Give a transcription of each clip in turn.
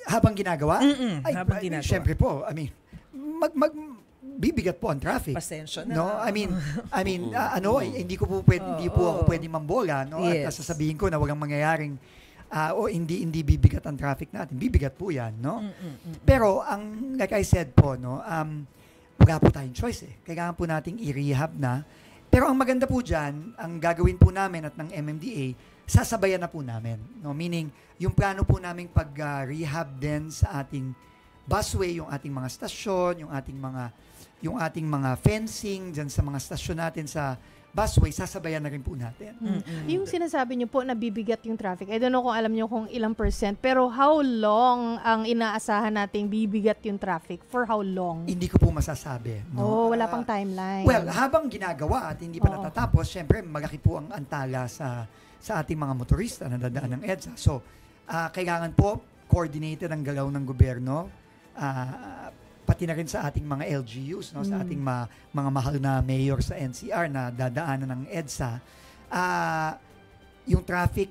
Habang ginagawa? Habang ginagawa. Siyempre po, I mean, bibigat po ang traffic. Pasensya na. No, hindi po ako pwedeng mambola, no? At sasabihin ko na walang mangyayaring hindi bibigat ang traffic natin. Bibigat po 'yan, no? Pero like I said po, no, wala po tayong choice eh. Kailangan po nating i-rehab na. Pero ang maganda po diyan, ang gagawin po namin at ng MMDA, sasabayan na po namin, no? Meaning, yung plano po namin pag-rehab din sa ating busway, yung ating mga stasyon, yung ating mga fencing dyan sa mga stasyon natin sa busway, sasabayan na rin po natin. Yung sinasabi niyo po na bibigat yung traffic, I don't know kung alam niyo kung ilang percent, pero how long ang inaasahan nating bibigat yung traffic? For how long? Hindi ko po masasabi. No? Wala pang timeline. Well, habang ginagawa at hindi pa natatapos, syempre malaki po ang antala sa ating mga motorista na dadaan ng EDSA. So, kailangan po coordinated ang galaw ng gobyerno, pati na rin sa ating mga LGUs, no, sa ating mga mahal na mayor sa NCR na dadaanan ng EDSA. Yung traffic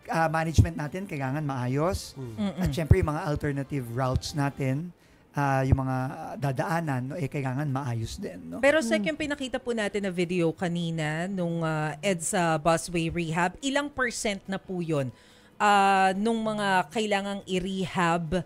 management natin kailangan maayos. At syempre yung mga alternative routes natin, yung mga dadaanan, no, kailangan maayos din. No? Pero yung pinakita po natin na video kanina nung EDSA busway rehab, ilang percent na po yun nung mga kailangang i-rehab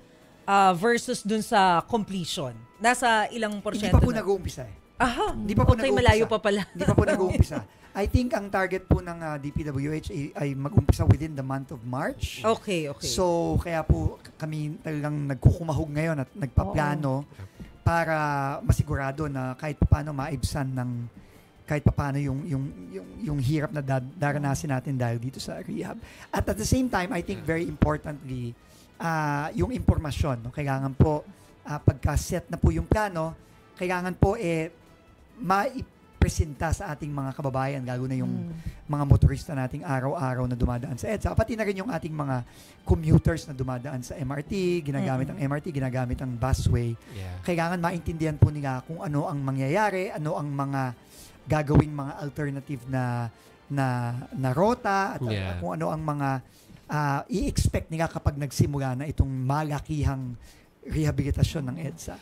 versus dun sa completion? Nasa ilang porsyento? Hindi pa po nag-uumpisa eh. Aha, hindi pa po nag-uumpisa. Malayo pa pala. Hindi pa po nag-uumpisa. I think ang target po ng DPWH ay mag-umpisa within the month of March. Okay. So, kaya po kami talagang nagkukumahog ngayon at nagpaplano para masigurado na kahit paano maibsan ng kahit paano yung hirap na daranasin natin dahil dito sa rehab. At the same time, I think very importantly, yung impormasyon, no? Kailangan po pagka-set na po yung plano, kailangan po maipresenta sa ating mga kababayan, lalo na yung mga motorista nating araw-araw na dumadaan sa EDSA, pati na rin yung ating mga commuters na dumadaan sa MRT, ginagamit ang MRT, ginagamit ang busway. Kailangan maintindihan po nila kung ano ang mangyayari, ano ang mga gagawing mga alternative na rota, at kung ano ang mga i-expect nila kapag nagsimula na itong malakihang rehabilitasyon ng EDSA.